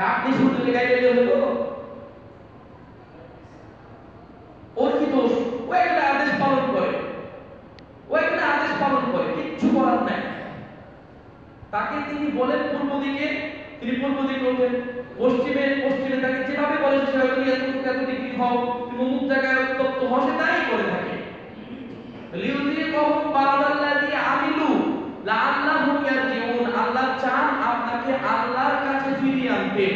আপনি শুধু লেগাই দিলে হতো? ওর কি দোষ? ও একটা আদেশ পালন করে, কিচ্ছু করার নাই। তাকে তিনি বলেন পূর্ব দিকে, তিনি পূর্ব দিকে ওঠেন। পশ্চিমে তাকে যেভাবে বলেন সেভাবে তুমি এত ডিগ্রি হও, তুমি অমুক জায়গায় উত্তপ্ত হও, সে তাই করে থাকে। লিউযিকাহুম বা'দাল্লাযী আমিলু লাআল্লাহুম ইয়ারজিউন। আল্লাহ চান আপনাকে আল্লাহর কাছে ফিরিয়ে আনতে।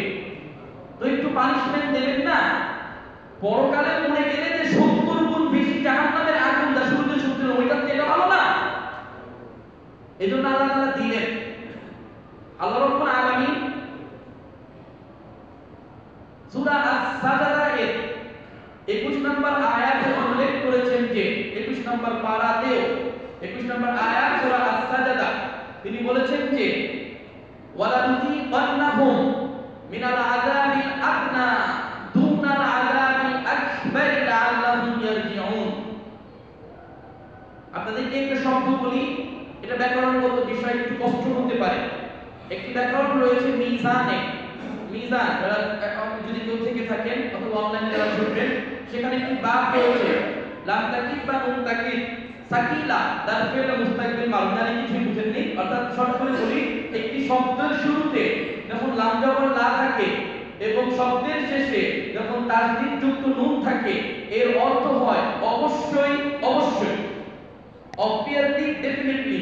তো একটু পানিশমেন্ট দেবেন না? পরকালে মরে গেলে যে 70 গুণ বেশি জাহান্নামের আগুন যা শুরুতে শুনছিল, ওইটা থেকে ভালো না? এজন্য আল্লাহ তাআলা দিলেন। আল্লাহ রাব্বুল আলামিন সূরা আস-সাজদা এর 21 নম্বর আয়াতে উল্লেখ করেছেন যে 21 নম্বর পারাতেও 21 নম্বর আয়াত সূরা আস-সাজদা তিনি বলেছেন যে ওয়ালানুযিকান্নাহুম মিনাল আযাবিল আদনা দুনাল আযাবিল আকবার লাআল্লাহুম ইয়ারজিউন। আপনাদেরকে একটা শব্দ বলি, এটা ব্যাকরণগত বিষয়, একটু কষ্ট হতে পারে। একটি ব্যাকরণ রয়েছে মিজানে। মিজান যারা যদি কেউ থেকে থাকেন অথবা অনলাইনে যারা শুনবেন, সেখানে একটি বাপ রয়েছে, লাম তাকিব বা নুন তাকিব সাকিলা তার ফেলে মুস্তাকবিল মারুদানি কিছু বুঝেননি। অর্থাৎ শর্ট করে বলি, একটি শব্দের শুরুতে যখন লাম জবর লা থাকে এবং শব্দের শেষে যখন তাসদীদ যুক্ত নুন থাকে, এর অর্থ হয় অবশ্যই, অবশ্যই, obviously, definitely।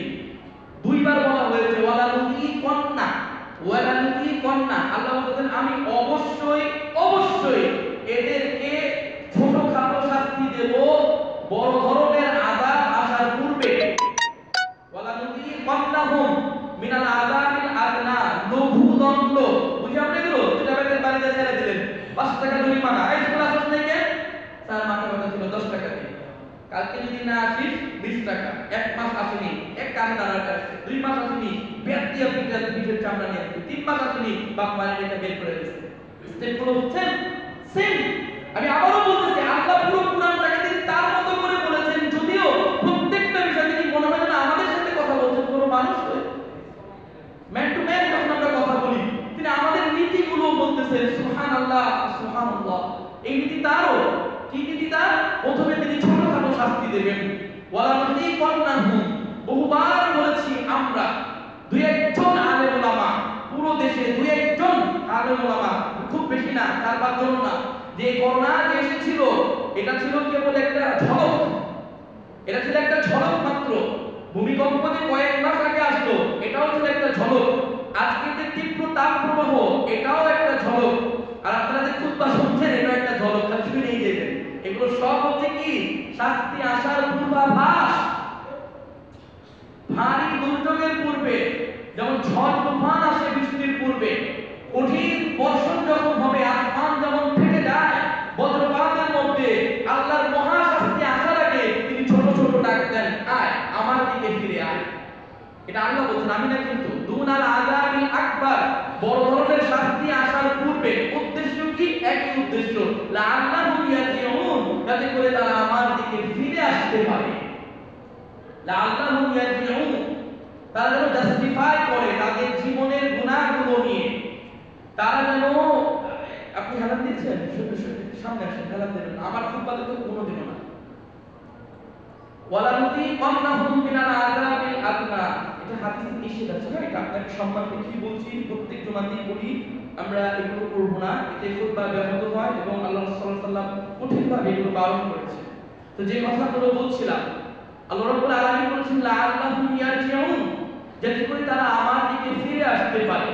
দুইবার বলা হয়েছে ওয়ালানুযিকান্না, ওয়ালানুযিকান্না। আল্লাহ বলেন আমি অবশ্যই, অবশ্যই এদেরকে ছোটখাটো শাস্তি দেব, বড় ধরনের আযাব আসার পূর্বে। ওয়ালানুযিকান্নাহুম মিনাল আযাবিল আদনা, লঘু দণ্ড। বুঝে আপনি গেল যেটা বেতন বাড়িতে ছেড়ে দিলেন, 5 টাকা জরিমানা। এই ক্লাস হচ্ছে নাকি স্যার মাথা ব্যথা ছিল 10 টাকা দিন, কালকে যদি না আসিস 20 টাকা। 1 মাস আসেনি, এক কানে দাঁড়ার কাছে 2 মাস আসেনি, ব্যাট দিয়ে পিঠের চামড়া নিয়ে 3 মাস আসেনি, বাপ মায়ের রেখে বের করে দিয়েছে। স্টেপগুলো হচ্ছেন সেম। আমি আবারও বলতেছি, আল্লাহ পুরো কোরআনটাকে তিনি তার মতো করে বলেছেন, যদিও প্রত্যেকটা বিষয় তিনি মনে হয় না আমাদের সাথে কথা বলছেন, কোনো মানুষ হয়ে ম্যান টু ম্যান যখন আমরা কথা বলি, তিনি আমাদের নীতিগুলো বলতেছেন। সুবহানাল্লাহ, সুবহানাল্লাহ। এই নীতি তারও। কি নীতি তার? প্রথমে তিনি ছোটখাটো শাস্তি দেবেন। ওয়ালানুযিকান্নাহুম, বহুবার বলেছি আমরা, দুই একজন আলেম ওলামা, পুরো দেশে দুই একজন আলেম ওলামা, খুব বেশি না, 4-5 জন না, যে করোনা যে এসেছিল এটা ছিল কেবল একটা ঝলক, এটা ছিল একটা ঝলক মাত্র। ভূমিকম্প যে কয়েক মাস আগে আসলো, এটাও ছিল একটা ঝলক। আজকে যে তীব্র তাপ প্রবাহ, এটাও একটা ঝলক। আর আপনারা যে খুতবা শুনছেন, এটাও একটা ঝলক। খালি শুনেই যাবেন, এগুলো সব হচ্ছে কি শাস্তি আসার পূর্বাভাস। ভারী দুর্যোগের পূর্বে, যেমন ঝড় তুফান আসে বৃষ্টির পূর্বে, কঠিন বর্ষণ যখন হবে, আসমান যেমন ফেটে যায় বজ্রপাতের মধ্যে, আল্লাহর মহা শাস্তি আসার আগে তিনি ছোট ছোট ডাক দেন, আয় আমার দিকে ফিরে আয়। এটা আল্লাহ বলছেন, আমি না। কিন্তু দুনাল আযাবিল আকবার, বড় ধরনের শাস্তি আসার পূর্বে। উদ্দেশ্য কি? একই উদ্দেশ্য, লাআল্লাহুম ইয়ারজিউন, যাতে করে তারা আমার দিকে ফিরে আসতে পারে। লাআল্লাহুম ইয়ারজিউন, তারা যেন জাস্টিফাই করে তাদের জীবনের গুনাহগুলো নিয়ে। তারা যেন, আপনি হালাত দিয়েছেন, সামনে আসেন, হালাত দেবেন না, আমার ফুটপাতে তো কোনো দিন না। ওয়ালানুযিকান্নাহুম মিনাল আযাবিল আদনা, এটা হাদিসে নিষেধ আছে। এটা আপনাকে সম্মান দেখিয়ে বলছি, প্রত্যেক জুমাতেই বলি, আমরা এগুলো করব না, এতে খুতবা ব্যাহত হয় এবং আল্লাহ রাসূল সাল্লাল্লাহু আলাইহি ওয়াসাল্লাম কঠিনভাবে এগুলো বারণ করেছে। তো যে কথাগুলো বলছিলাম, আল্লাহ রাব্বুল আলামিন বলেছেন লাআল্লাহুম ইয়ারজিউন, যাতে করে তারা আমার দিকে ফিরে আসতে পারে।